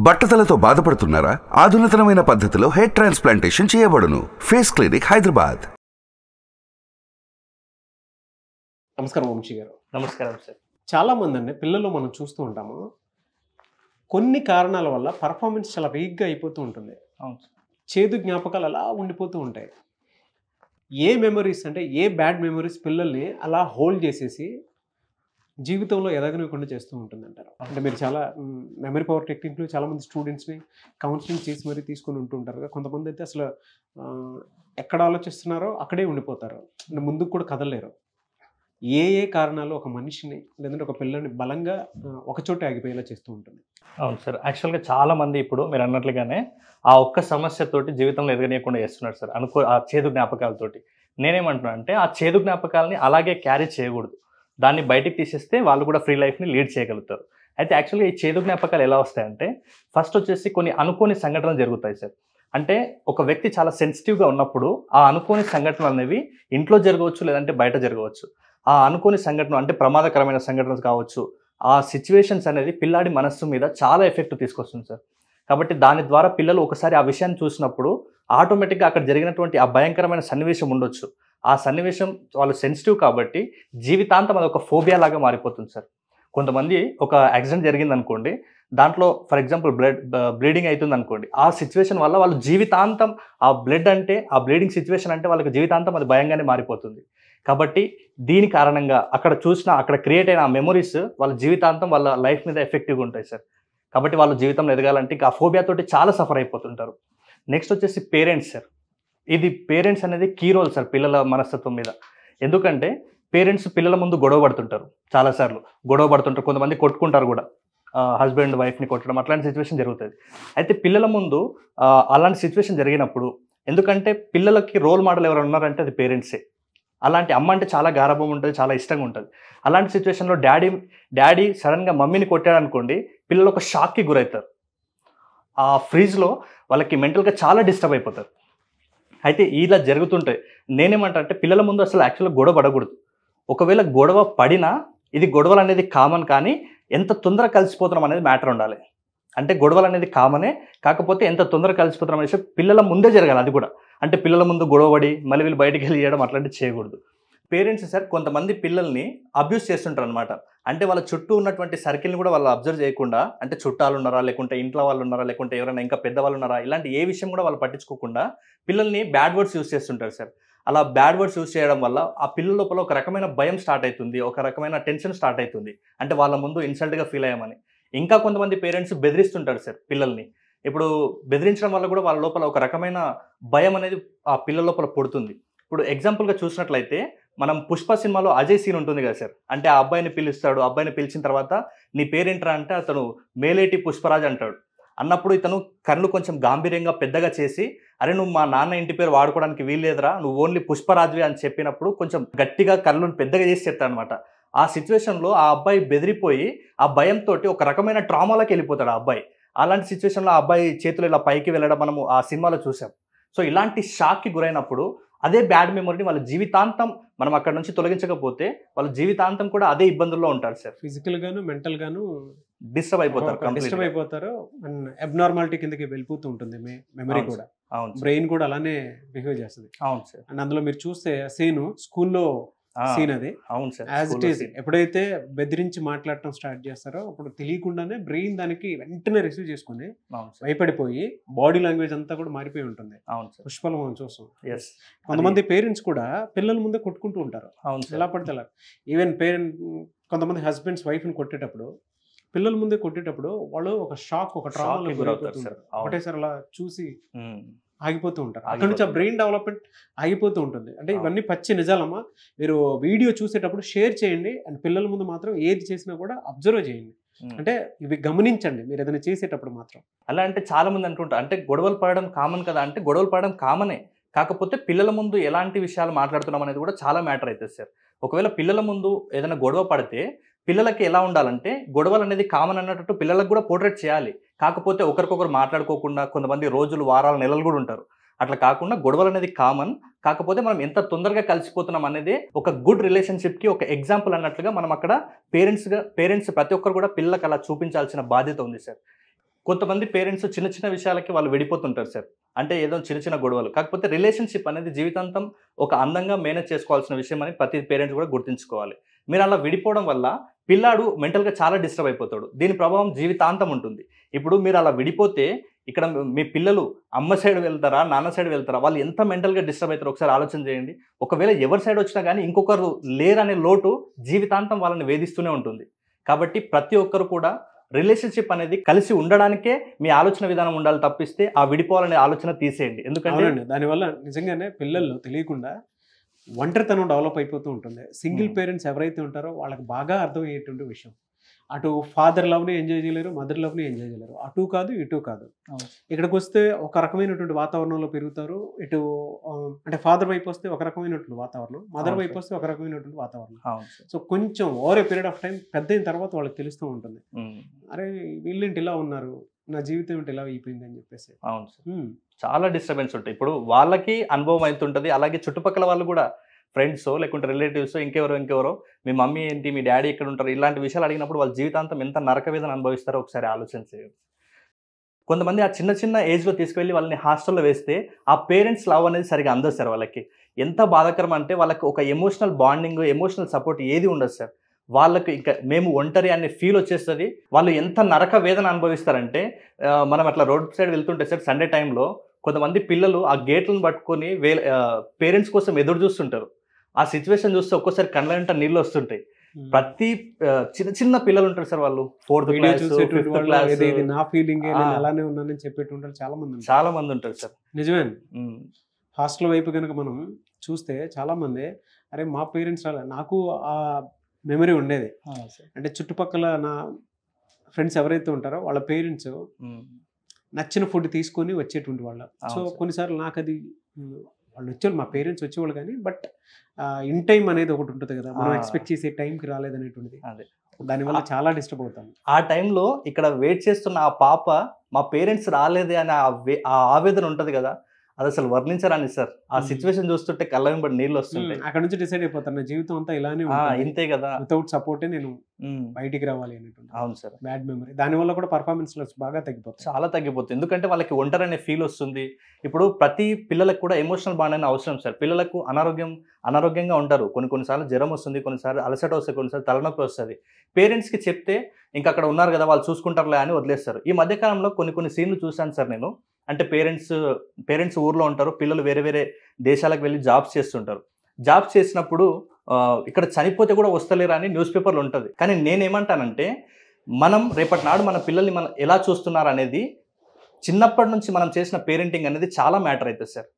బట్టతలతో బాధపడుతున్నారా? ఆధునితనమైన పద్ధతిలో hair transplantation చేయబడును. Face clinic, Hyderabad. నమస్కారం వంశీ గారు. నమస్కారం సార్. చాలామంది అండి పిల్లలు మనం చూస్తూ ఉంటాము, కొన్ని కారణాల వల్ల పర్ఫార్మెన్స్ చాలా వీక్గా అయిపోతూ ఉంటుంది. అవును సార్. చేదు జ్ఞాపకాలు అలా ఉండిపోతూ ఉంటాయి. ఏ మెమరీస్ అంటే ఏ బ్యాడ్ మెమరీస్ పిల్లల్ని అలా హోల్డ్ చేసేసి జీవితంలో ఎదగనివ్వకుండా చేస్తూ ఉంటుందంటారు. అంటే మీరు చాలా మెమరీ పవర్ టెక్నిక్లు చాలామంది స్టూడెంట్స్ని కౌన్సిలింగ్ చేసి మరీ తీసుకొని ఉంటుంటారు. కొంతమంది అయితే అసలు ఎక్కడ ఆలోచిస్తున్నారో అక్కడే ఉండిపోతారు, అంటే ముందుకు కూడా కదలలేరు. ఏ ఏ కారణాలు ఒక మనిషిని లేదంటే ఒక పిల్లని బలంగా ఒకచోట ఆగిపోయేలా చేస్తూ ఉంటుంది? అవును సార్. యాక్చువల్గా చాలామంది ఇప్పుడు మీరు అన్నట్లుగానే ఆ ఒక్క సమస్యతోటి జీవితంలో ఎదగనీయకుండా చేస్తున్నారు సార్. ఆ చేదు జ్ఞాపకాలతోటి. నేనేమంటున్నా అంటే ఆ చేదు జ్ఞాపకాలని అలాగే క్యారీ చేయకూడదు. దాన్ని బయటికి తీసేస్తే వాళ్ళు కూడా ఫ్రీ లైఫ్ని లీడ్ చేయగలుగుతారు. అయితే యాక్చువల్గా ఈ చేదు జ్ఞాపకాలు ఎలా వస్తాయంటే ఫస్ట్ వచ్చేసి కొన్ని అనుకోని సంఘటనలు జరుగుతాయి సార్. అంటే ఒక వ్యక్తి చాలా సెన్సిటివ్గా ఉన్నప్పుడు ఆ అనుకోని సంఘటనలు అనేవి ఇంట్లో జరగవచ్చు, లేదంటే బయట జరగవచ్చు. ఆ అనుకోని సంఘటన అంటే ప్రమాదకరమైన సంఘటనలు కావచ్చు, ఆ సిచ్యువేషన్స్ అనేది పిల్లాడి మనస్సు మీద చాలా ఎఫెక్ట్ తీసుకొస్తుంది సార్. కాబట్టి దాని ద్వారా పిల్లలు ఒకసారి ఆ విషయాన్ని చూసినప్పుడు ఆటోమేటిక్గా అక్కడ జరిగినటువంటి ఆ భయంకరమైన సన్నివేశం ఉండొచ్చు. ఆ సన్నివేశం వాళ్ళు సెన్సిటివ్ కాబట్టి జీవితాంతం అది ఒక ఫోబియా లాగా మారిపోతుంది సార్. కొంతమంది ఒక యాక్సిడెంట్ జరిగింది అనుకోండి, దాంట్లో ఫర్ ఎగ్జాంపుల్ బ్లీడింగ్ అవుతుంది అనుకోండి, ఆ సిచ్యువేషన్ వల్ల వాళ్ళు జీవితాంతం ఆ బ్లడ్ అంటే ఆ బ్లీడింగ్ సిచ్యువేషన్ అంటే వాళ్ళకి జీవితాంతం అది భయంగానే మారిపోతుంది. కాబట్టి దీని కారణంగా అక్కడ క్రియేట్ అయిన ఆ మెమరీస్ వాళ్ళ జీవితాంతం వాళ్ళ లైఫ్ మీద ఎఫెక్టివ్గా ఉంటాయి సార్. కాబట్టి వాళ్ళు జీవితంలో ఎదగాలంటే ఆ ఫోబియా తోటి చాలా సఫర్ అయిపోతుంటారు. నెక్స్ట్ వచ్చేసి పేరెంట్స్ సార్. ఇది పేరెంట్స్ అనేది కీ రోల్ సార్ పిల్లల మనస్తత్వం మీద. ఎందుకంటే పేరెంట్స్ పిల్లల ముందు గొడవ పడుతుంటారు, చాలాసార్లు గొడవ పడుతుంటారు, కొంతమంది కొట్టుకుంటారు కూడా, హస్బెండ్ వైఫ్ని కొట్టడం అట్లాంటి సిచ్యువేషన్ జరుగుతుంది. అయితే పిల్లల ముందు అలాంటి సిచ్యువేషన్ జరిగినప్పుడు, ఎందుకంటే పిల్లలకి రోల్ మోడల్ ఎవరు ఉన్నారంటే అది పేరెంట్సే. అలాంటి అమ్మ అంటే చాలా గారాబం ఉంటుంది, చాలా ఇష్టంగా ఉంటుంది. అలాంటి సిచ్యువేషన్లో డాడీ సడన్గా మమ్మీని కొట్టాడు అనుకోండి, పిల్లలు ఒక షాక్కి గురవుతారు. ఆ ఫ్రీజ్లో వాళ్ళకి మెంటల్గా చాలా డిస్టర్బ్ అయిపోతారు. అయితే ఇలా జరుగుతుంటాయి. నేనేమంటా అంటే పిల్లల ముందు అసలు యాక్చువల్గా గొడవ పడకూడదు. ఒకవేళ గొడవ పడినా ఇది గొడవలు అనేది కామన్, కానీ ఎంత తొందరగా కలిసిపోతున్నాం అనేది మ్యాటర్ ఉండాలి. అంటే గొడవలు అనేది కామనే, కాకపోతే ఎంత తొందరగా కలిసిపోతున్నాం అనేసి పిల్లల ముందే జరగాలి. అది కూడా అంటే పిల్లల ముందు గొడవపడి మళ్ళీ వీళ్ళు బయటికి వెళ్ళి చేయడం అట్లాంటివి చేయకూడదు. పేరెంట్స్ సార్ కొంతమంది పిల్లల్ని అబ్యూస్ చేస్తుంటారు అనమాట. అంటే వాళ్ళ చుట్టూ ఉన్నటువంటి సర్కిల్ని కూడా వాళ్ళు అబ్జర్వ్ చేయకుండా, అంటే చుట్టాలు ఉన్నారా, లేకుంటే ఇంట్లో వాళ్ళు ఉన్నారా, లేకుంటే ఎవరైనా ఇంకా పెద్దవాళ్ళు ఉన్నారా, ఇలాంటి ఏ విషయం కూడా వాళ్ళు పట్టించుకోకుండా పిల్లల్ని బ్యాడ్ వర్డ్స్ యూస్ చేస్తుంటారు సార్. అలా బ్యాడ్ వర్డ్స్ యూస్ చేయడం వల్ల ఆ పిల్లల లోపల ఒక రకమైన భయం స్టార్ట్ అవుతుంది, ఒక రకమైన టెన్షన్ స్టార్ట్ అవుతుంది. అంటే వాళ్ళ ముందు ఇన్సల్ట్గా ఫీల్ అయ్యామని. ఇంకా కొంతమంది పేరెంట్స్ బెదిరిస్తుంటారు సార్ పిల్లల్ని. ఇప్పుడు బెదిరించడం వల్ల కూడా వాళ్ళ లోపల ఒక రకమైన భయం అనేది ఆ పిల్లల లోపల పుడుతుంది. ఇప్పుడు ఎగ్జాంపుల్గా చూసినట్లయితే మనం పుష్ప సినిమాలో అజయ్ సీన్ ఉంటుంది కదా సార్. అంటే ఆ అబ్బాయిని పిలుస్తాడు, అబ్బాయిని పిలిచిన తర్వాత నీ పేరేంట్రా అంటే అతను మేలేటి పుష్పరాజ్ అంటాడు. అన్నప్పుడు ఇతను కళ్ళు కొంచెం గాంభీర్యంగా పెద్దగా చేసి, అరే నువ్వు మా నాన్న ఇంటి పేరు వాడుకోవడానికి వీల్లేదురా, నువ్వు ఓన్లీ పుష్పరాజ్వి అని చెప్పినప్పుడు కొంచెం గట్టిగా కళ్ళను పెద్దగా చేసి చెప్తాడు అనమాట. ఆ సిచ్యువేషన్లో ఆ అబ్బాయి బెదిరిపోయి ఆ భయంతో ఒక రకమైన ట్రామాలోకి వెళ్ళిపోతాడు ఆ అబ్బాయి. అలాంటి సిచ్యువేషన్లో ఆ అబ్బాయి చేతులు ఇలా పైకి వెళ్ళడం మనము ఆ సినిమాలో చూసాం. సో ఇలాంటి షాక్కి గురైనప్పుడు అదే బ్యాడ్ మెమరీని వాళ్ళ జీవితాంతం మనం అక్కడ నుంచి తొలగించకపోతే వాళ్ళ జీవితాంతం కూడా అదే ఇబ్బందుల్లో ఉంటారు సార్. ఫిజికల్ గాను మెంటల్ గాను డిస్టర్బ్ డిస్టర్బ్ అయిపోతారు. అండ్ అబ్నార్మాలిటీ కిందకి వెళ్ళిపోతూ ఉంటుంది మెమరీ కూడా. అవును, బ్రెయిన్ కూడా అలానే బిహేవ్ చేస్తుంది. అవును సార్. అండ్ అందులో మీరు చూస్తే సీను స్కూల్లో సీన్ అది. అవును సార్. యాజ్ ఇట్ ఈస్ ఎప్పుడైతే బెదిరించి మాట్లాడటం స్టార్ట్ చేస్తారో అప్పుడు తెలియకుండానే బ్రెయిన్ దానికి వెంటనే రిసీవ్ చేసుకుని భయపడిపోయి బాడీ లాంగ్వేజ్ అంతా కూడా మారిపోయి ఉంటుంది. అవును సార్. పుష్పలో మనం చూస్తాం. కొంతమంది పేరెంట్స్ కూడా పిల్లల ముందే కొట్టుకుంటూ ఉంటారు. అవును, ఎలా పడితే అలా. ఈవెన్ కొంతమంది హస్బెండ్స్ వైఫ్ని కొట్టేటప్పుడు, పిల్లల ముందే కొట్టేటప్పుడు వాళ్ళు ఒక షాక్, ఒక ట్రామాలో గురవుతారు సార్. ఒకటేసారి అలా చూసి ఆగిపోతూ ఉంటారు. అక్కడ నుంచి ఆ బ్రెయిన్ డెవలప్మెంట్ ఆగిపోతూ ఉంటుంది. అంటే ఇవన్నీ పచ్చి నిజాలమ్మా. మీరు వీడియో చూసేటప్పుడు షేర్ చేయండి, అండ్ పిల్లల ముందు మాత్రం ఏది చేసినా కూడా అబ్జర్వ్ చేయండి. అంటే ఇవి గమనించండి మీరు ఏదైనా చేసేటప్పుడు మాత్రం. అలా అంటే చాలా మంది అంటుంటారు, అంటే గొడవలు పడడం కామన్ కదా అంటే గొడవలు పడడం కామనే, కాకపోతే పిల్లల ముందు ఎలాంటి విషయాలు మాట్లాడుతున్నాం అనేది కూడా చాలా మ్యాటర్ అవుతుంది సార్. ఒకవేళ పిల్లల ముందు ఏదైనా గొడవ పడితే పిల్లలకి ఎలా ఉండాలంటే గొడవలు అనేది కామన్ అన్నట్టు పిల్లలకు కూడా పోర్ట్రేట్ చేయాలి. కాకపోతే ఒకరికొకరు మాట్లాడుకోకుండా కొంతమంది రోజులు, వారాలు, నెలలు కూడా ఉంటారు. అట్లా కాకుండా గొడవలు అనేది కామన్, కాకపోతే మనం ఎంత తొందరగా కలిసిపోతున్నాం అనేది ఒక గుడ్ రిలేషన్షిప్కి ఒక ఎగ్జాంపుల్ అన్నట్లుగా మనం అక్కడ పేరెంట్స్ ప్రతి ఒక్కరు కూడా పిల్లలకు అలా చూపించాల్సిన బాధ్యత ఉంది సార్. కొంతమంది పేరెంట్స్ చిన్న చిన్న విషయాలకి వాళ్ళు విడిపోతుంటారు సార్. అంటే ఏదో చిన్న చిన్న గొడవలు. కాకపోతే రిలేషన్‌షిప్ అనేది జీవితాంతం ఒక అందంగా మేనేజ్ చేసుకోవాల్సిన విషయం అని ప్రతి పేరెంట్స్ కూడా గుర్తుంచుకోవాలి. మీరు అలా విడిపోవడం వల్ల పిల్లాడు మెంటల్‌గా చాలా డిస్టర్బ్ అయిపోతాడు. దీని ప్రభావం జీవితాంతం ఉంటుంది. ఇప్పుడు మీరు అలా విడిపోతే ఇక్కడ మీ పిల్లలు అమ్మ సైడ్ వెళ్తారా? నాన్న సైడ్ వెళ్తారా? వాళ్ళు ఎంత మెంటల్‌గా డిస్టర్బ్ అయితారో ఒకసారి ఆలోచన చేయండి. ఒకవేళ ఎవరి సైడ్ వచ్చినా గానీ ఇంకొకరు లేరనే లోటు జీవితాంతం వాళ్ళని వేధిస్తూనే ఉంటుంది. కాబట్టి ప్రతి ఒక్కరు కూడా రిలేషన్‌షిప్ అనేది కలిసి ఉండడానికే మీ ఆలోచన విధానం ఉండాలి తప్పిస్తే ఆ విడిపోవాలనే ఆలోచన తీసేయండి. ఎందుకంటే దానివల్ల నిజంగానే పిల్లల్లో తెలియకుండా ఒంటరితనం డెవలప్ అయిపోతూ ఉంటుంది. సింగిల్ పేరెంట్స్ ఎవరైతే ఉంటారో వాళ్ళకి బాగా అర్థమయ్యేటువంటి విషయం. అటు ఫాదర్ లవ్ని ఎంజాయ్ చేయలేరు, మదర్ లవ్ని ఎంజాయ్ చేయలేరు. అటు కాదు ఇటు కాదు. ఇక్కడికి వస్తే ఒక రకమైనటువంటి వాతావరణంలో పెరుగుతారు. ఇటు అంటే ఫాదర్ వైపు వస్తే ఒక రకమైనటువంటి వాతావరణం, మదర్ వైపు వస్తే ఒక రకమైనటువంటి వాతావరణం. సో కొంచెం over a period of time పెద్ద అయిన తర్వాత వాళ్ళకి తెలుస్తూ ఉంటుంది, అరే వీళ్ళేంటి ఇలా ఉన్నారు, నా జీవితం ఏంటి ఇలా అయిపోయింది అని చెప్పేసి. అవును సార్, చాలా డిస్టర్బెన్స్ ఉంటాయి. ఇప్పుడు వాళ్ళకి అనుభవం అవుతుంటుంది, అలాగే చుట్టుపక్కల వాళ్ళు కూడా ఫ్రెండ్స్ లేకుంటే రిలేటివ్స్ ఇంకెవరో మీ మమ్మీ ఏంటి, మీ డాడీ ఎక్కడ ఉంటారు, ఇలాంటి విషయాలు అడిగినప్పుడు వాళ్ళ జీవితాంతం ఎంత నరక వేదన అనుభవిస్తారో ఒకసారి ఆలోచన చేయండి. కొంతమంది ఆ చిన్న చిన్న ఏజ్లో తీసుకువెళ్ళి వాళ్ళని హాస్టల్లో వేస్తే ఆ పేరెంట్స్ లవ్ అనేది సరిగా అందదు సార్. వాళ్ళకి ఎంత బాధాకరం అంటే వాళ్ళకి ఒక ఎమోషనల్ బాండింగ్, ఎమోషనల్ సపోర్ట్ ఏది ఉండదు సార్. వాళ్ళకి ఇంకా మేము ఒంటరి అనే ఫీల్ వచ్చేస్తుంది. వాళ్ళు ఎంత నరక వేదన అనుభవిస్తారంటే మనం అట్లా రోడ్ సైడ్ వెళ్తుంటే సార్ సండే టైంలో కొంతమంది పిల్లలు ఆ గేట్లను పట్టుకొని పేరెంట్స్ కోసం ఎదురు చూస్తుంటారు. ఆ సిచ్యువేషన్ చూస్తే ఒక్కోసారి కళ్ళ వెంట నీళ్ళు వస్తుంటాయి. ప్రతి చిన్న చిన్న పిల్లలు ఉంటారు సార్, వాళ్ళు 4th క్లాస్, 5th క్లాస్, నా ఫీలింగ్ అలానే ఉన్నానని చెప్పేటుంటారు చాలా మంది ఉంటారు సార్. నిజమే. హాస్టల్ వైపు కనుక మనం చూస్తే చాలా మంది అరే మా పేరెంట్స్ నాకు ఆ మెమరీ ఉండేది. అంటే చుట్టుపక్కల నా ఫ్రెండ్స్ ఎవరైతే ఉంటారో వాళ్ళ పేరెంట్స్ నచ్చిన ఫుడ్ తీసుకొని వచ్చేటువంటి వాళ్ళు. సో కొన్నిసార్లు నాకు అది వాళ్ళు వచ్చేవాళ్ళు, మా పేరెంట్స్ వచ్చేవాళ్ళు కానీ బట్ ఇన్ టైం అనేది ఒకటి ఉంటుంది కదా, మనం ఎక్స్పెక్ట్ చేసే టైంకి రాలేదనేటువంటిది. దానివల్ల చాలా డిస్టర్బ్ అవుతాం. ఆ టైంలో ఇక్కడ వెయిట్ చేస్తున్న ఆ పాప మా పేరెంట్స్ రాలేదే అని ఆ ఆవేదన ఉంటుంది కదా, అది అసలు వర్ణించరాని సార్. ఆ సిచ్యువేషన్ చూస్తుంటే కళ్ళ వెంబడి నీళ్ళు వస్తుంటాయి. అక్కడ నుంచి డిసైడ్ అయిపోతాను నా జీవితం అంతా ఇలానే ఇంతే కదా, వితౌట్ సపోర్టే నేను బయటికి రావాలి అనేటువంటి. అవును సార్, బ్యాడ్ మెమరీ. దానివల్ల కూడా పర్ఫార్మెన్స్ బాగా తగ్గిపోతుంది, చాలా తగ్గిపోతుంది. ఎందుకంటే వాళ్ళకి ఒంటరి అనే ఫీల్ వస్తుంది. ఇప్పుడు ప్రతి పిల్లలకు కూడా ఎమోషనల్ బాండ్ అనేది అవసరం సార్. పిల్లలకు అనారోగ్యంగా ఉంటారు, కొన్నిసార్లు జ్వరం వస్తుంది, కొన్నిసార్లు అలసట వస్తుంది, కొన్నిసార్లు తలనొప్పి వస్తుంది. పేరెంట్స్కి చెప్తే ఇంకా అక్కడ ఉన్నారు కదా వాళ్ళు చూసుకుంటారులే అని వదిలేస్తారు. ఈ మధ్యకాలంలో కొన్ని సీన్లు చూశాను సార్ నేను. అంటే పేరెంట్స్ ఊర్లో ఉంటారు, పిల్లలు వేరే వేరే దేశాలకు వెళ్ళి జాబ్స్ చేస్తుంటారు. జాబ్స్ చేసినప్పుడు ఇక్కడ చనిపోతే కూడా వస్తలేరా అని న్యూస్ పేపర్లు ఉంటుంది. కానీ నేనేమంటానంటే మనం రేపటి నాడు మన పిల్లల్ని మనం ఎలా చూస్తున్నారు అనేది చిన్నప్పటి నుంచి మనం చేసిన పేరెంటింగ్ అనేది చాలా మ్యాటర్ అవుతుంది సార్.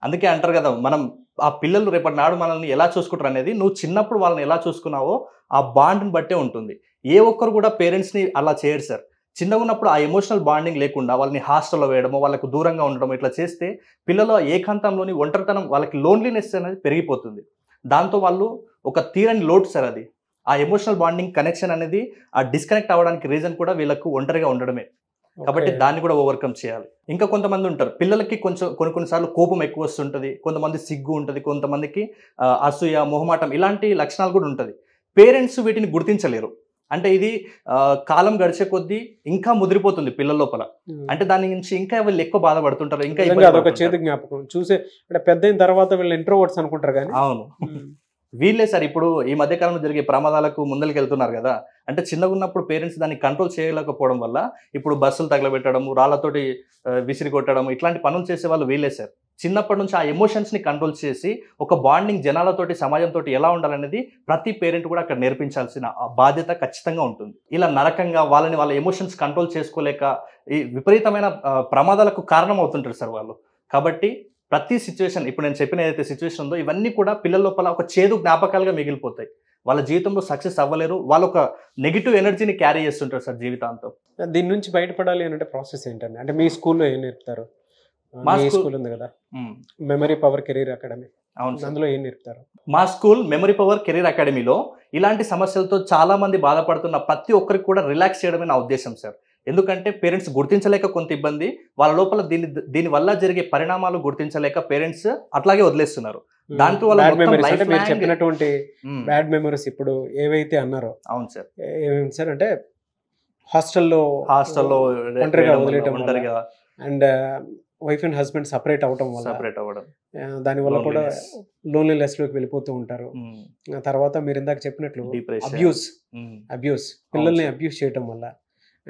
అందుకే అంటారు కదా, మనం ఆ పిల్లలు రేపటి నాడు మనల్ని ఎలా చూసుకుంటారు అనేది నువ్వు చిన్నప్పుడు వాళ్ళని ఎలా చూసుకున్నావో ఆ బాండ్ని బట్టే ఉంటుంది. ఏ ఒక్కరు కూడా పేరెంట్స్ని అలా చేయరు సార్. చిన్నగా ఉన్నప్పుడు ఆ ఎమోషనల్ బాండింగ్ లేకుండా వాళ్ళని హాస్టల్లో వేయడము, వాళ్ళకు దూరంగా ఉండడం, ఇట్లా చేస్తే పిల్లలు ఏకాంతంలోని ఒంటరితనం, వాళ్ళకి లోన్లీనెస్ అనేది పెరిగిపోతుంది. దాంతో వాళ్ళు ఒక తీరని లోటు సార్ అది. ఆ ఎమోషనల్ బాండింగ్ కనెక్షన్ అనేది ఆ డిస్కనెక్ట్ అవ్వడానికి రీజన్ కూడా వీళ్ళకు ఒంటరిగా ఉండడమే. కాబట్టి దాన్ని కూడా ఓవర్కమ్ చేయాలి. ఇంకా కొంతమంది ఉంటారు, పిల్లలకి కొన్నిసార్లు కోపం ఎక్కువ వస్తుంటుంది, కొంతమంది సిగ్గు ఉంటుంది, కొంతమందికి అసూయ, మొహమాటం ఇలాంటి లక్షణాలు కూడా ఉంటుంది. పేరెంట్స్ వీటిని గుర్తించలేరు. అంటే ఇది కాలం గడిచే కొద్దీ ఇంకా ముదిరిపోతుంది పిల్లల లోపల. అంటే దాని నుంచి ఇంకా వీళ్ళు ఎక్కువ బాధపడుతుంటారు. ఇంకా అదొక చేదు జ్ఞాపకం చూసే, అంటే పెద్ద అయిన తర్వాత వీళ్ళు ఇంట్రోవర్ట్స్ అనుకుంటారు కానీ అవును వీళ్ళే సార్. ఇప్పుడు ఈ మధ్యకాలంలో జరిగే ప్రమాదాలకు ముందరికి వెళ్తున్నారు కదా, అంటే చిన్నగా ఉన్నప్పుడు పేరెంట్స్ దాన్ని కంట్రోల్ చేయలేకపోవడం వల్ల ఇప్పుడు బస్సులు తగలబెట్టడం, రాళ్లతోటి విసిరి కొట్టడం, ఇట్లాంటి పనులు చేసే వాళ్ళు వీళ్ళే సార్. చిన్నప్పటి నుంచి ఆ ఎమోషన్స్ని కంట్రోల్ చేసి ఒక బాండింగ్ జనాలతోటి, సమాజంతో ఎలా ఉండాలనేది ప్రతి పేరెంట్ కూడా అక్కడ నేర్పించాల్సిన బాధ్యత ఖచ్చితంగా ఉంటుంది. ఇలా నరకంగా వాళ్ళ ఎమోషన్స్ కంట్రోల్ చేసుకోలేక ఈ విపరీతమైన ప్రమాదాలకు కారణం అవుతుంటారు సార్ వాళ్ళు. కాబట్టి ప్రతి సిచ్యువేషన్, ఇప్పుడు నేను చెప్పిన ఏదైతే సిచ్యువేషన్ ఉందో ఇవన్నీ కూడా పిల్లల లోపల ఒక చేదు జ్ఞాపకాలుగా మిగిలిపోతాయి. వాళ్ళ జీవితంలో సక్సెస్ అవ్వలేరు, వాళ్ళు ఒక నెగిటివ్ ఎనర్జీని క్యారీ చేస్తుంటారు సార్ జీవితాంతం. దీని నుంచి బయటపడాలి అంటే ప్రాసెస్ ఏంటండి? అంటే మీ స్కూల్లో ఏం నేర్పుతారు? మా స్కూల్ ఉంది కదా, మెమరీ పవర్ కెరీర్ అకాడమీ. అవును, అందులో ఏం నేర్పుతారు? మా స్కూల్ మెమరీ పవర్ కెరీర్ అకాడమీలో ఇలాంటి సమస్యలతో చాలా మంది బాధపడుతున్న ప్రతి ఒక్కరికి కూడా రిలాక్స్ చేయడమే నా ఉద్దేశం సార్. ఎందుకంటే పేరెంట్స్ గుర్తించలేక కొంత ఇబ్బంది, వాళ్ళ లోపల దీని వల్ల జరిగే పరిణామాలు గుర్తించలేక పేరెంట్స్ అట్లాగే వదిలేస్తున్నారు. దాంట్లో మీరు చెప్పినటువంటి బ్యాడ్ మెమరీస్ ఇప్పుడు ఏవైతే అన్నారో, అవును సార్, ఏమేమి సార్ అంటే హాస్టల్లో ఒంటరిగా వదిలేయటం వల్ల ఒంటరిగా and wife and husband separate అవటం వల్ల సెపరేట్ అవ్వడం, దానివల్ల కూడా Loneliness. లోన్లీనెస్ లోకి వెళ్ళిపోతూ ఉంటారు. ఆ తర్వాత మీరు ఇందాక చెప్పినట్లు డిప్రెషన్, అబ్యూస్ పిల్లల్ని అబ్యూస్ చేయటం వల్ల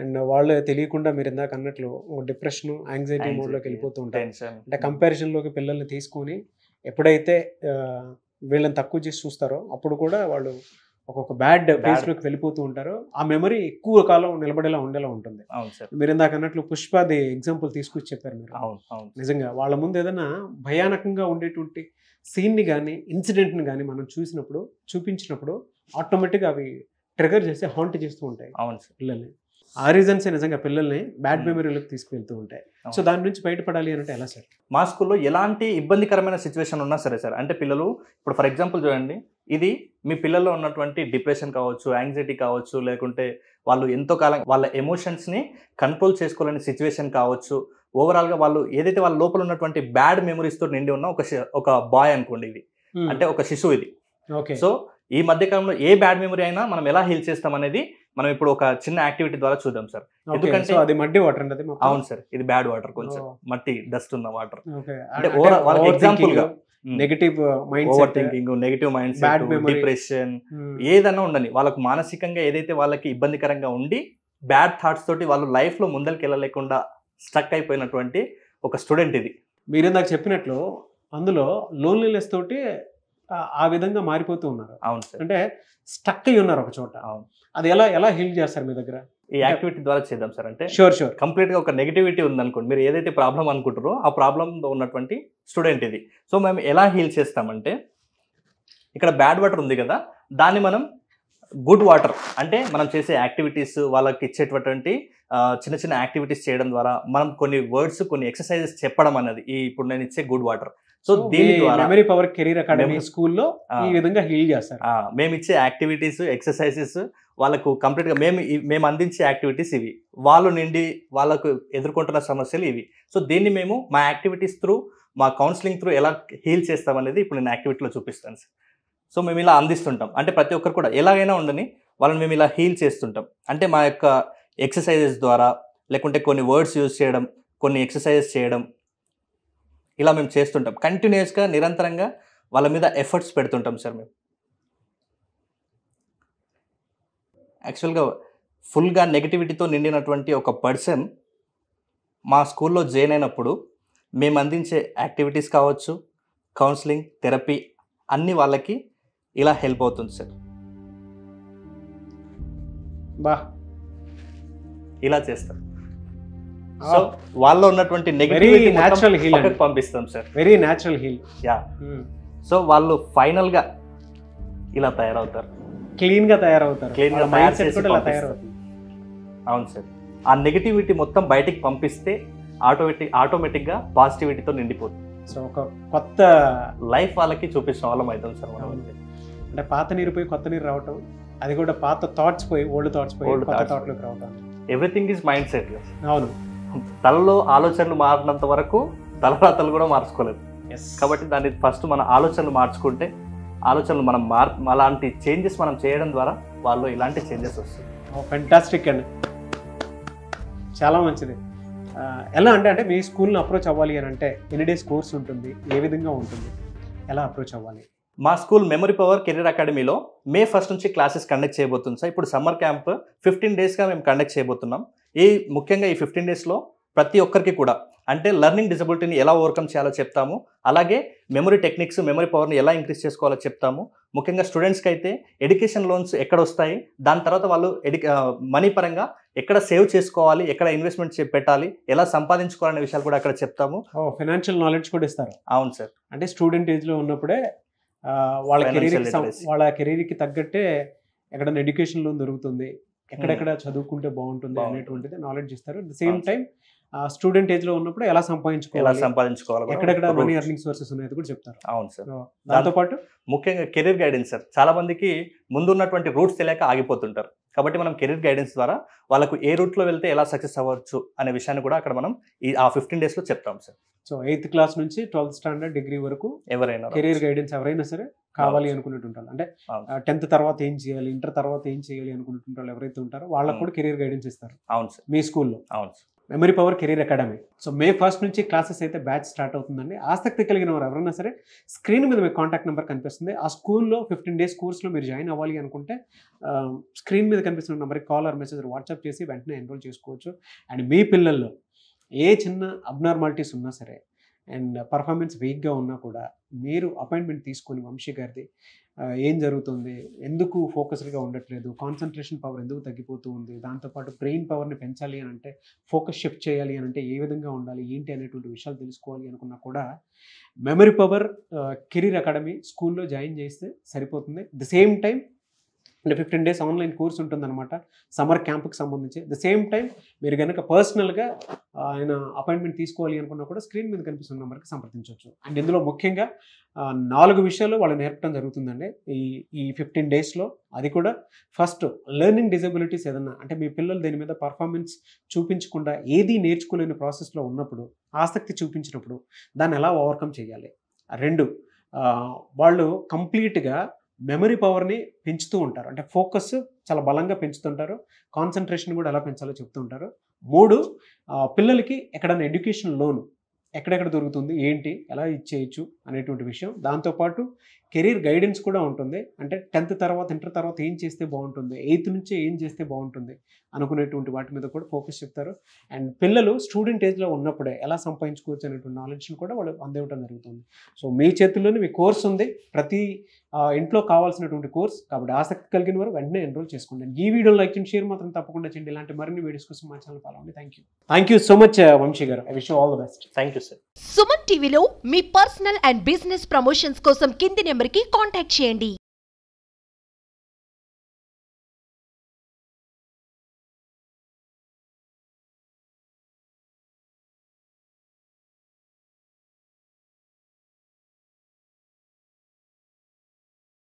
అండ్ వాళ్ళు తెలియకుండా మీరు ఇందాక అన్నట్లు డిప్రెషన్ యాంగ్జైటీ మోడ్ లోకి వెళ్ళిపోతూ ఉంటారు. టెన్షన్, అంటే కంపారిజన్ లోకి పిల్లల్ని తీసుకొని ఎప్పుడైతే వీళ్ళని తక్కువ చేసి చూస్తారో అప్పుడు కూడా వాళ్ళు ఒక్కొక్క బ్యాడ్ ఫేస్ లోకి వెళ్ళిపోతూ ఉంటారు. ఆ మెమరీ ఎక్కువ కాలం నిలబడేలా ఉండేలా ఉంటుంది. అవును సార్, మీరు ఇందాక అన్నట్లు పుష్పది ఎగ్జాంపుల్ తీసుకొచ్చి చెప్పారు మీరు. అవును అవును నిజంగా వాళ్ళ ముందు ఏదైనా భయానకంగా ఉండేటువంటి సీన్ని కానీ ఇన్సిడెంట్ని కానీ మనం చూపించినప్పుడు ఆటోమేటిక్గా అవి ట్రిగర్ చేసి హాంట్ చేస్తూ ఉంటాయి అవును సార్. పిల్లల్ని. ఆ రీజన్సే నిజంగా పిల్లల్ని బ్యాడ్ మెమరీలోకి తీసుకువెళ్తూ ఉంటాయి. సో దాని నుంచి బయటపడాలి అంటే ఎలా సార్? మా స్కూల్లో ఎలాంటి ఇబ్బందికరమైన సిచ్యువేషన్ ఉన్నా సరే సార్, అంటే పిల్లలు ఇప్పుడు ఫర్ ఎగ్జాంపుల్ చూడండి, ఇది మీ పిల్లల్లో ఉన్నటువంటి డిప్రెషన్ కావచ్చు, యాంగ్జైటీ కావచ్చు, లేకుంటే వాళ్ళు ఎంతో కాలం వాళ్ళ ఎమోషన్స్ని కంట్రోల్ చేసుకోలేని సిచ్యువేషన్ కావచ్చు, ఓవరాల్గా వాళ్ళు ఏదైతే వాళ్ళ లోపల ఉన్నటువంటి బ్యాడ్ మెమరీస్తో నిండి ఉన్న ఒక బాయ్ అనుకోండి, ఇది అంటే ఒక శిశువు ఇది. ఓకే. సో ఈ మధ్యకాలంలో ఏ బ్యాడ్ మెమరీ అయినా మనం ఎలా హీల్ చేస్తాం అనేది మనం ఇప్పుడు ఒక చిన్న యాక్టివిటీ ద్వారా చూద్దాం సార్. ఎందుకంటే అది మడ్డి వాటర్ అండి. అవును సార్, ఇది బ్యాడ్ వాటర్, కొంచెం మట్టి డస్ట్ ఉన్న వాటర్. అంటే అంటే వాళ్ళకి ఎగ్జాంపుల్ గా negative mind over thinking, negative mind set, depression ఏదైనా ఉండని, వాళ్ళకు మానసికంగా ఏదైతే వాళ్ళకి ఇబ్బందికరంగా ఉండి బ్యాడ్ థాట్స్ తోటి వాళ్ళు లైఫ్ లో ముందరికి వెళ్ళలేకుండా స్టక్ అయిపోయినటువంటి ఒక స్టూడెంట్ ఇది. మీరు ఇందాక చెప్పినట్లు అందులో లోన్లీనెస్ తోటి ఆ విధంగా మారిపోతూ ఉన్నారు. అవును సార్, అంటే స్టక్ అయి ఉన్నారు ఒక చోట. అవును. అది ఎలా హీల్ చేస్తారు మీ దగ్గర? ఈ యాక్టివిటీ ద్వారా చేద్దాం సార్. అంటే షూర్ కంప్లీట్ గా ఒక నెగిటివిటీ ఉందనుకోండి, మీరు ఏదైతే ప్రాబ్లం అనుకుంటారో ఆ ప్రాబ్లంలో ఉన్నటువంటి స్టూడెంట్ ఇది. సో మేము ఎలా హీల్ చేస్తామంటే, ఇక్కడ బ్యాడ్ వాటర్ ఉంది కదా, దాన్ని మనం గుడ్ వాటర్ అంటే మనం చేసే యాక్టివిటీస్, వాళ్ళకి ఇచ్చేటటువంటి చిన్న చిన్న యాక్టివిటీస్ చేయడం ద్వారా మనం కొన్ని వర్డ్స్, కొన్ని ఎక్సర్సైజెస్ చెప్పడం అన్నది ఇప్పుడు నేను ఇచ్చే గుడ్ వాటర్. సో దీని ద్వారా మెమరీ పవర్ కెరీర్ అకాడమీ స్కూల్లో ఈ విధంగా హీల్ చేస్తారు. మేము ఇచ్చే యాక్టివిటీస్, ఎక్సర్సైజెస్ వాళ్ళకు కంప్లీట్గా మేము అందించే యాక్టివిటీస్ ఇవి. వాళ్ళకు ఎదుర్కొంటున్న సమస్యలు ఇవి. సో దీన్ని మేము మా యాక్టివిటీస్ త్రూ, మా కౌన్సిలింగ్ త్రూ ఎలా హీల్ చేస్తామనేది ఇప్పుడు నేను యాక్టివిటీలో చూపిస్తాను సార్. సో మేము ఇలా అందిస్తుంటాం. అంటే ప్రతి ఒక్కరు కూడా ఎలాగైనా ఉండని వాళ్ళని మేము ఇలా హీల్ చేస్తుంటాం. అంటే మా యొక్క ఎక్సర్సైజెస్ ద్వారా, లేకుంటే కొన్ని వర్డ్స్ యూజ్ చేయడం, కొన్ని ఎక్సర్సైజెస్ చేయడం, ఇలా మేము చేస్తుంటాం. కంటిన్యూస్గా నిరంతరంగా వాళ్ళ మీద ఎఫర్ట్స్ పెడుతుంటాం సార్ మేము. యాక్చువల్గా ఫుల్గా నెగిటివిటీతో నిండినటువంటి ఒక పర్సన్ మా స్కూల్లో జాయిన్ అయినప్పుడు మేము అందించే యాక్టివిటీస్ కావచ్చు, కౌన్సిలింగ్, థెరపీ అన్నీ వాళ్ళకి ఇలా హెల్ప్ అవుతుంది సార్. ఇలా చేస్తారు. సో వాళ్ళలో ఉన్నటువంటి నెగటివిటీ పంపిస్తాం sir. Very natural heal. Yeah. So వాళ్ళు ఫైనల్ గా ఇలా తయారవుతారు, క్లీన్ గా తయారవుతారు. అవును సార్. ఆ నెగటివిటీ మొత్తం బయటికి పంపిస్తే ఆటోమేటిక్ గా పాజిటివిటీతో నిండిపోతుంది. సో ఒక కొత్త లైఫ్ వాళ్ళకి చూపించిన వాళ్ళం అవుతాం సార్ మనం. అంటే పాత నీరు పోయి కొత్త నీరు రావటం, అది కూడా పాత థాట్స్ పోయి ఓల్డ్ థాట్స్ పోయి కొత్త థాట్ లోకి రావటం. Everything is mind set. అవును. తలలో ఆలోచనలు మారినంత వరకు తలరాతలు కూడా మార్చుకోలేదు. కాబట్టి దాన్ని ఫస్ట్ మన ఆలోచనలు మార్చుకుంటే, ఆలోచనలు మనం అలాంటి చేంజెస్ మనం చేయడం ద్వారా వాళ్ళు ఇలాంటి చేంజెస్ వస్తాయి. ఫెంటాస్టిక్ అండి, చాలా మంచిది. ఎలా అంటే మీ స్కూల్ని అప్రోచ్ అవ్వాలి అని అంటే ఎన్ని డేస్ కోర్స్ ఉంటుంది, ఏ విధంగా ఉంటుంది, ఎలా అప్రోచ్ అవ్వాలి? మా స్కూల్ మెమరీ పవర్ కెరీర్ అకాడమీలో May 1 నుంచి క్లాసెస్ కండక్ట్ చేయబోతుంది సార్. ఇప్పుడు సమ్మర్ క్యాంప్ 15 డేస్గా మేము కండక్ట్ చేయబోతున్నాం. ముఖ్యంగా ఈ 15 డేస్లో ప్రతి ఒక్కరికి కూడా అంటే లెర్నింగ్ డిజబిలిటీని ఎలా ఓవర్కమ్ చేయాలో చెప్తాము. అలాగే మెమరీ టెక్నిక్స్, మెమరీ పవర్ని ఎలా ఇంక్రీజ్ చేసుకోవాలో చెప్తాము. ముఖ్యంగా స్టూడెంట్స్కి అయితే ఎడ్యుకేషన్ లోన్స్ ఎక్కడ వస్తాయి, దాని తర్వాత వాళ్ళు మనీ పరంగా ఎక్కడ సేవ్ చేసుకోవాలి, ఎక్కడ ఇన్వెస్ట్మెంట్ పెట్టాలి, ఎలా సంపాదించుకోవాలనే విషయాలు కూడా అక్కడ చెప్తాము. ఫైనాన్షియల్ నాలెడ్జ్ కూడా ఇస్తారు. అవును సార్. అంటే స్టూడెంట్ ఏజ్లో ఉన్నప్పుడే వాళ్ళ కెరీర్కి తగ్గట్టే ఎక్కడైనా ఎడ్యుకేషన్ లోన్ దొరుకుతుంది, ఎక్కడెక్కడ చదువుకుంటే బాగుంటుంది అనేటువంటిది నాలెడ్జ్ ఇస్తారు. At the same time student age లో ఉన్నప్పుడు ఎలా సంపాదించుకోవాలి, ఎక్కడెక్కడ మనీ ఎర్నింగ్ సోర్సెస్ ఉన్నాయో కూడా చెప్తారు. అవును సార్. దాంతో పాటు ముఖ్యంగా కెరీర్ గైడెన్స్ సార్. చాలా మందికి ముందున్నటువంటి రూట్స్ తెలియక ఆగిపోతుంటారు. కాబట్టి మనం కెరీర్ గైడెన్స్ ద్వారా వాళ్ళకు ఏ రూట్లో వెళ్తే ఎలా సక్సెస్ అవ్వచ్చు అనే విషయాన్ని కూడా అక్కడ మనం ఆ 15 daysలో చెప్తాం సార్. సో 8th క్లాస్ నుంచి 12th స్టాండర్డ్ డిగ్రీ వరకు ఎవరైనా కెరీర్ గైడెన్స్ ఎవరైనా సరే కావాలి అనుకున్నట్టుంటారు. అంటే అవును. 10th తర్వాత ఏం చేయాలి, ఇంటర్ తర్వాత ఏం చేయాలి అనుకున్నట్టు ఎవరైతే ఉంటారో వాళ్ళకు కూడా కెరీర్ గైడెన్స్ ఇస్తారు అవును సార్. మీ స్కూల్లో. అవును sir. Memory power career academy. So May 1st నుంచి క్లాసెస్ అయితే బ్యాచ్ స్టార్ట్ అవుతుందండి. ఆసక్తి కలిగిన వారు ఎవరైనా సరే స్క్రీన్ మీద మీకు కాంటాక్ట్ నెంబర్ కనిపిస్తుంది. ఆ స్కూల్లో 15 days కోర్స్లో మీరు జాయిన్ అవ్వాలి అనుకుంటే స్క్రీన్ మీద కనిపిస్తున్న నెంబర్కి కాల్ ఆర్ మెసేజ్ వాట్సాప్ చేసి వెంటనే ఎన్రోల్ చేసుకోవచ్చు. అండ్ మీ పిల్లల్లో ఏ చిన్న అబ్నార్మాలిటీస్ ఉన్నా సరే అండ్ పర్ఫార్మెన్స్ వీక్గా ఉన్నా కూడా మీరు అపాయింట్మెంట్ తీసుకొని వంశీ గారిది ఏం జరుగుతుంది, ఎందుకు ఫోకస్డ్గా ఉండట్లేదు, కాన్సన్ట్రేషన్ పవర్ ఎందుకు తగ్గిపోతూ ఉంది, దాంతోపాటు బ్రెయిన్ పవర్ని పెంచాలి అని అంటే, ఫోకస్ షిఫ్ట్ చేయాలి అని అంటే ఏ విధంగా ఉండాలి ఏంటి అనేటువంటి విషయాలు తెలుసుకోవాలి అనుకున్నా కూడా మెమరీ పవర్ కెరీర్ అకాడమీ స్కూల్లో జాయిన్ చేస్తే సరిపోతుంది. ది సేమ్ టైం అంటే 15 days ఆన్లైన్ కోర్స్ ఉంటుందన్నమాట సమ్మర్ క్యాంప్కి సంబంధించి. ద సేమ్ టైం మీరు కనుక పర్సనల్గా ఆయన అపాయింట్మెంట్ తీసుకోవాలి అనుకున్నా కూడా స్క్రీన్ మీద కనిపిస్తున్న నెంబర్కి సంప్రదించవచ్చు. అండ్ ఇందులో ముఖ్యంగా 4 విషయాలు వాళ్ళు నేర్పడం జరుగుతుందండి ఈ 15 daysలో. అది కూడా ఫస్ట్ లెర్నింగ్ డిజబిలిటీస్ ఏదన్నా అంటే మీ పిల్లలు దీని మీద పర్ఫార్మెన్స్ చూపించకుండా ఏది నేర్చుకోలేని ప్రాసెస్లో ఉన్నప్పుడు, ఆసక్తి చూపించినప్పుడు దాన్ని ఎలా ఓవర్కమ్ చేయాలి. 2 వాళ్ళు కంప్లీట్గా మెమరీ పవర్ని పెంచుతూ ఉంటారు. అంటే ఫోకస్ చాలా బలంగా పెంచుతుంటారు, కాన్సన్ట్రేషన్ కూడా ఎలా పెంచాలో చెప్తూ ఉంటారు. 3 పిల్లలకి ఎక్కడైనా ఎడ్యుకేషన్ లోన్ ఎక్కడెక్కడ దొరుకుతుంది, ఏంటి, ఎలా ఇచ్చేయచ్చు అనేటువంటి విషయం. దాంతోపాటు కెరీర్ గైడెన్స్ కూడా ఉంటుంది. అంటే 10th తర్వాత ఇంటర్ తర్వాత ఏం చేస్తే బాగుంటుంది, 8th నుంచే ఏం చేస్తే బాగుంటుంది అనుకునేటువంటి వాటి మీద కూడా ఫోకస్ చెప్తారు. అండ్ పిల్లలు స్టూడెంట్ ఏజ్లో ఉన్నప్పుడే ఎలా సంపాదించుకోవచ్చు అనేటువంటి నాలెడ్జ్ని కూడా వాళ్ళు అందివ్వడం జరుగుతుంది. సో మీ చేతుల్లోనే మీ కోర్స్ ఉంది, ప్రతి ఇంట్లో కావాల్సినటువంటి కోర్స్. కాబట్టి ఆసక్తి కలిగిన వారు వెంటనే ఎన్రోల్ చేసుకోండి. ఈ వీడియో లైక్ చేయండి, షేర్ మాత్రం తప్పకుండా చేయండి. ఇలాంటి మరిన్ని వీడియోస్ కోసం మా ఛానల్ ఫాలో అవ్వండి. Thank you so much Vamsi గారు. I wish you all the best. Thank you sir. Suman టీవీలో మీ పర్సనల్ అండ్ బిజినెస్ ప్రమోషన్స్ కోసం కింది నెంబర్కి కాంటాక్ట్ చేయండి.